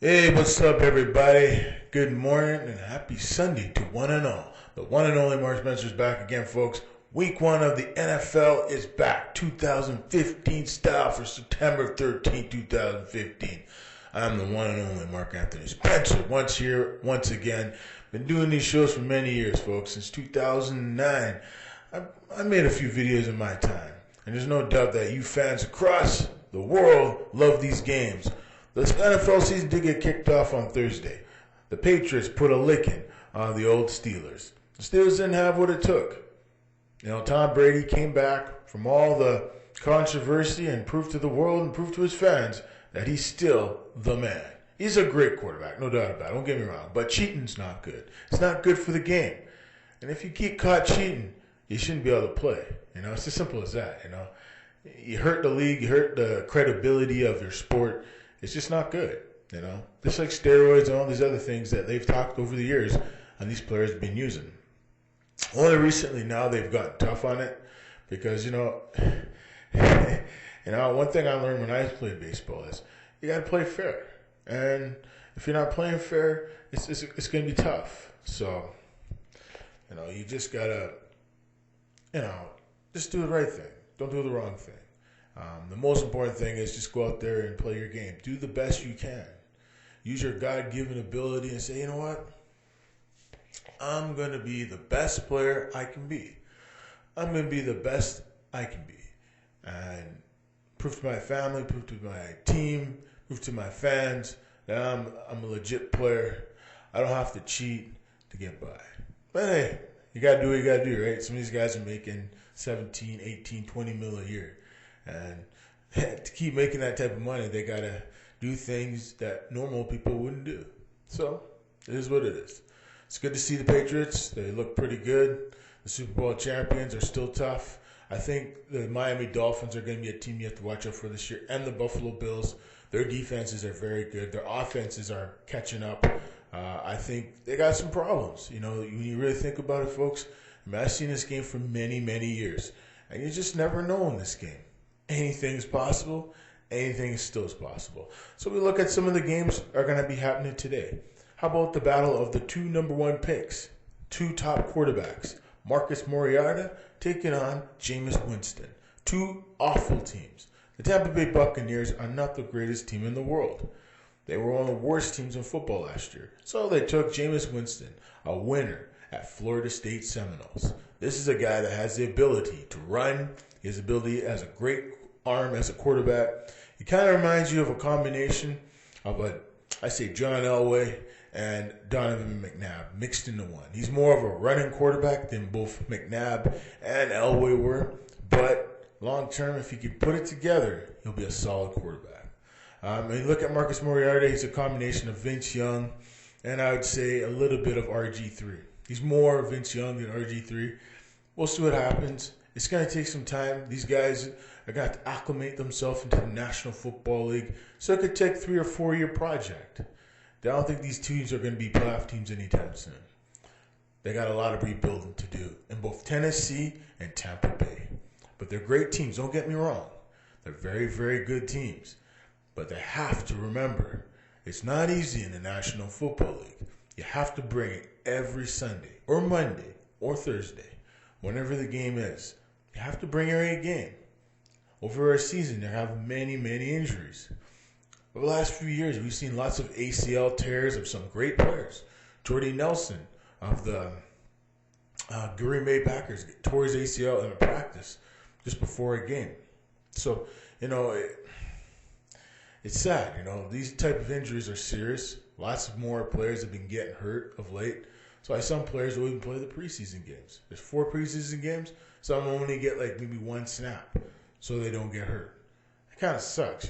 Hey, what's up, everybody? Good morning and happy Sunday to one and all. The one and only Mark Spencer's back again, folks. Week 1 of the NFL is back. 2015 style for September 13, 2015. I'm the one and only Mark Anthony Spencer. Once here, once again. Been doing these shows for many years, folks. Since 2009. I made a few videos in my time. And there's no doubt that you fans across the world love these games. The NFL season did get kicked off on Thursday. The Patriots put a licking on the old Steelers. The Steelers didn't have what it took. Tom Brady came back from all the controversy and proved to the world and proved to his fans that he's still the man. He's a great quarterback, no doubt about it. Don't get me wrong. But cheating's not good. It's not good for the game. And if you get caught cheating, you shouldn't be able to play. It's as simple as that. You hurt the league, you hurt the credibility of your sport. It's just not good, Just like steroids and all these other things that they've talked over the years and these players have been using. Only recently now they've gotten tough on it because, one thing I learned when I played baseball is you got to play fair. And if you're not playing fair, it's going to be tough. So, you just got to, just do the right thing. Don't do the wrong thing. The most important thing is just go out there and play your game. Do the best you can. Use your God-given ability and say, you know what? I'm going to be the best player I can be. I'm going to be the best I can be. And prove to my family, prove to my team, prove to my fans that I'm a legit player. I don't have to cheat to get by. But hey, you got to do what you got to do, right? Some of these guys are making 17, 18, 20 mil a year. And to keep making that type of money, they got to do things that normal people wouldn't do. So, it is what it is. It's good to see the Patriots. They look pretty good. The Super Bowl champions are still tough. I think the Miami Dolphins are going to be a team you have to watch out for this year. And the Buffalo Bills. Their defenses are very good. Their offenses are catching up. I think they got some problems. When you really think about it, folks, I've seen this game for many, many years. And you just never know in this game. Anything is possible. Anything is still possible. So we look at some of the games that are going to be happening today. How about the battle of the two number 1 picks? Two top quarterbacks. Marcus Mariota taking on Jameis Winston. Two awful teams. The Tampa Bay Buccaneers are not the greatest team in the world. They were one of the worst teams in football last year. So they took Jameis Winston, a winner at Florida State Seminoles. This is a guy that has the ability to run. His ability as a great arm as a quarterback. He kind of reminds you of a combination of John Elway and Donovan McNabb mixed into one. He's more of a running quarterback than both McNabb and Elway were. But long term, if he can put it together, he'll be a solid quarterback. And you look at Marcus Mariota, he's a combination of Vince Young and I would say a little bit of RG3. He's more Vince Young than RG3. We'll see what happens. It's going to take some time. These guys are going to have to acclimate themselves into the National Football League. So it could take 3 or 4 year project. I don't think these teams are going to be playoff teams anytime soon. They got a lot of rebuilding to do in both Tennessee and Tampa Bay. But they're great teams. Don't get me wrong. They're very, very good teams. But they have to remember, it's not easy in the National Football League. You have to bring it every Sunday or Monday or Thursday, whenever the game is. You have to bring your A game. Over a season, there have many, many injuries. Over the last few years, we've seen lots of ACL tears of some great players. Jordy Nelson of the Green Bay Packers tore his ACL in a practice just before a game. So, it's sad. These type of injuries are serious. Lots of more players have been getting hurt of late. So some players will even play the preseason games. There's 4 preseason games. Some only get maybe 1 snap so they don't get hurt. It kind of sucks,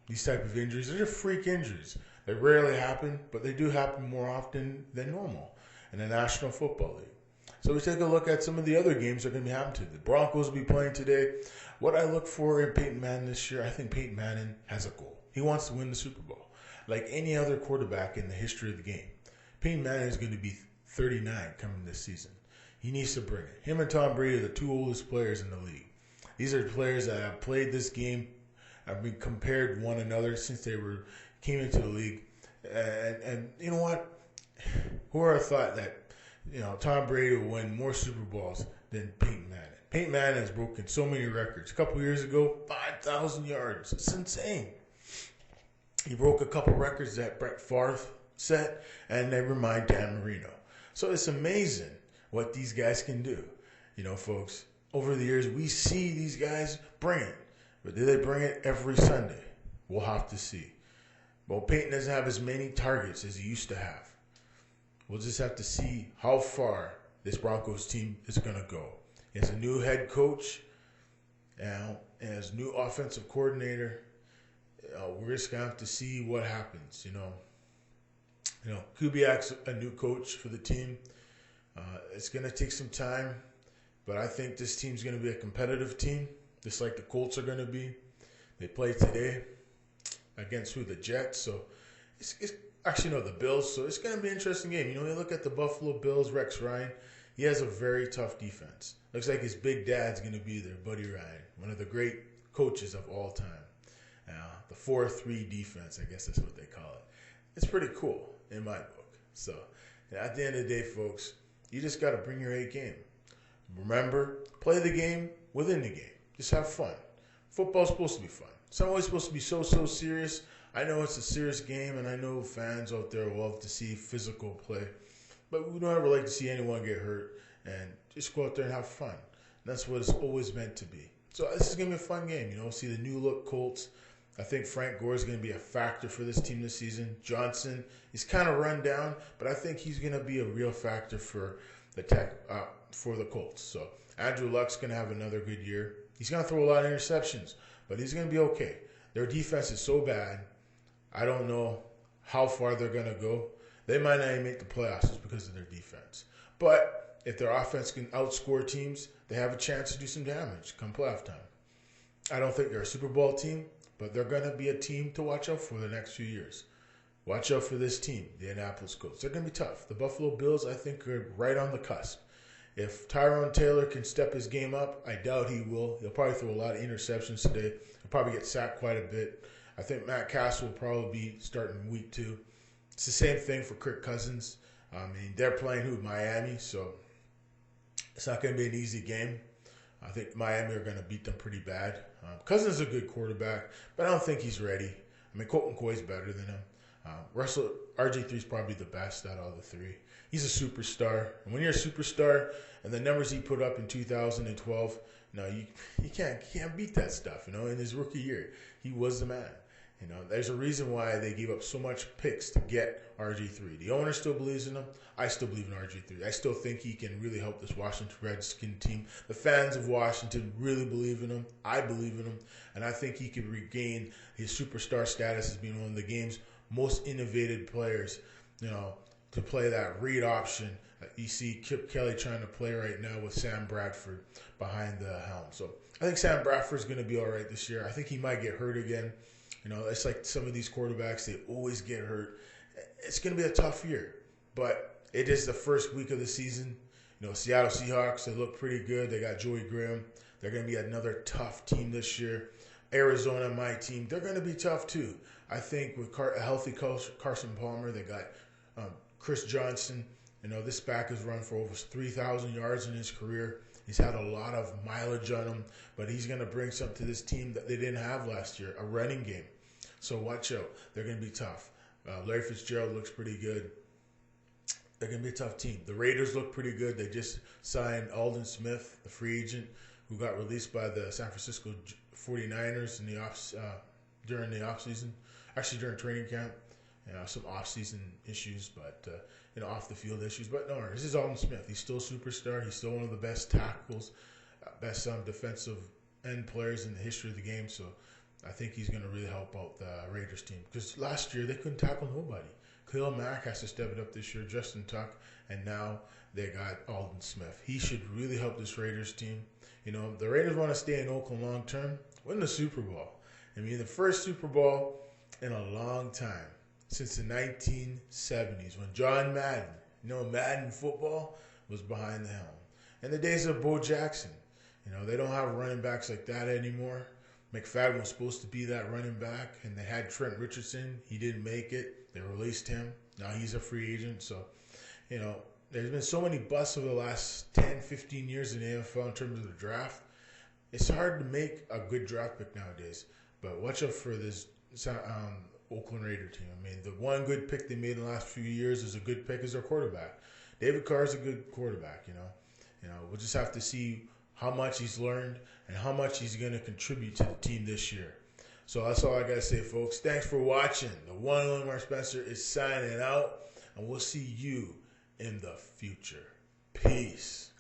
These type of injuries, they're freak injuries. They rarely happen, but they do happen more often than normal in the National Football League. So we take a look at some of the other games that are going to be happening today. The Broncos will be playing today. What I look for in Peyton Manning this year, I think Peyton Manning has a goal. He wants to win the Super Bowl. Like any other quarterback in the history of the game. Peyton Manning is going to be 39 coming this season. He needs to bring it. Him and Tom Brady are the 2 oldest players in the league. These are players that have played this game, have been compared one another since they came into the league. And you know what? Who would have thought that, Tom Brady will win more Super Bowls than Peyton Manning? Peyton Manning has broken so many records. A couple years ago, 5,000 yards. It's insane. He broke a couple records that Brett Favre set, and never mind Dan Marino. So it's amazing what these guys can do. Folks, over the years, we see these guys bring it. But do they bring it every Sunday? We'll have to see. Well, Peyton doesn't have as many targets as he used to have. We'll just have to see how far this Broncos team is going to go. He has a new head coach and as new offensive coordinator. We're just going to have to see what happens. Kubiak's a new coach for the team. It's going to take some time, but I think this team's going to be a competitive team, just like the Colts are going to be. They play today against the Jets. So it's actually, no, the Bills. So it's going to be an interesting game. You look at the Buffalo Bills, Rex Ryan. He has a very tough defense. Looks like his big dad's going to be there, Buddy Ryan, one of the great coaches of all time. The 4-3 defense, I guess that's what they call it. It's pretty cool in my book. So at the end of the day, folks, you just got to bring your A game. Remember, play the game within the game. Just have fun. Football's supposed to be fun. It's not always supposed to be so serious. I know it's a serious game, and I know fans out there love to see physical play. But we don't ever like to see anyone get hurt, and just go out there and have fun. And that's what it's always meant to be. So this is going to be a fun game. See the new look Colts. I think Frank Gore is going to be a factor for this team this season. Johnson, he's kind of run down, but I think he's going to be a real factor for the Colts. So Andrew Luck's going to have another good year. He's going to throw a lot of interceptions, but he's going to be okay. Their defense is so bad, I don't know how far they're going to go. They might not even make the playoffs just because of their defense. But if their offense can outscore teams, they have a chance to do some damage come playoff time. I don't think they're a Super Bowl team, but they're going to be a team to watch out for the next few years. Watch out for this team, the Indianapolis Colts. They're going to be tough. The Buffalo Bills, I think, are right on the cusp. If Tyrone Taylor can step his game up, I doubt he will. He'll probably throw a lot of interceptions today. He'll probably get sacked quite a bit. I think Matt Castle will probably be starting week 2. It's the same thing for Kirk Cousins. They're playing Miami, so it's not going to be an easy game. I think Miami are going to beat them pretty bad. Cousins is a good quarterback, but I don't think he's ready. Colt McCoy's better than him. RG3 is probably the best out of all the three. He's a superstar. And when you're a superstar and the numbers he put up in 2012, you can't beat that stuff. In his rookie year, he was the man. There's a reason why they gave up so much picks to get RG3. The owner still believes in him. I still believe in RG3. I still think he can really help this Washington Redskin team. The fans of Washington really believe in him. I believe in him. And I think he could regain his superstar status as being one of the game's most innovative players, to play that read option that you see Chip Kelly trying to play right now with Sam Bradford behind the helm. So I think Sam Bradford's going to be all right this year. I think he might get hurt again. It's like some of these quarterbacks, they always get hurt. It's going to be a tough year, but it is the first week of the season. Seattle Seahawks, they look pretty good. They got Joey Graham. They're going to be another tough team this year. Arizona, my team, they're going to be tough too. I think with a healthy Carson Palmer, they got Chris Johnson. This back has run for over 3,000 yards in his career. He's had a lot of mileage on him, but he's going to bring something to this team that they didn't have last year, a running game. So watch out. They're going to be tough. Larry Fitzgerald looks pretty good. They're going to be a tough team. The Raiders look pretty good. They just signed Aldon Smith, the free agent, who got released by the San Francisco 49ers during the offseason. Actually, during training camp. Some off-season issues, but off-the-field issues. But no, this is Aldon Smith. He's still a superstar. He's still one of the best tackles, best defensive end players in the history of the game. So I think he's going to really help out the Raiders team. Because last year, they couldn't tackle nobody. Khalil Mack has to step it up this year, Justin Tuck, and now they got Aldon Smith. He should really help this Raiders team. The Raiders want to stay in Oakland long term, win the Super Bowl. The first Super Bowl in a long time. Since the 1970s, when John Madden, Madden football was behind the helm. In the days of Bo Jackson, they don't have running backs like that anymore. McFadden was supposed to be that running back, and they had Trent Richardson. He didn't make it. They released him. Now he's a free agent. So, there's been so many busts over the last 10, 15 years in the NFL in terms of the draft. It's hard to make a good draft pick nowadays. But watch out for this Oakland Raider team. I mean, the one good pick they made in the last few years is a good pick as their quarterback. David Carr is a good quarterback, We'll just have to see how much he's learned and how much he's going to contribute to the team this year. So that's all I got to say, folks. Thanks for watching. The one and only Mark Spencer is signing out, and we'll see you in the future. Peace.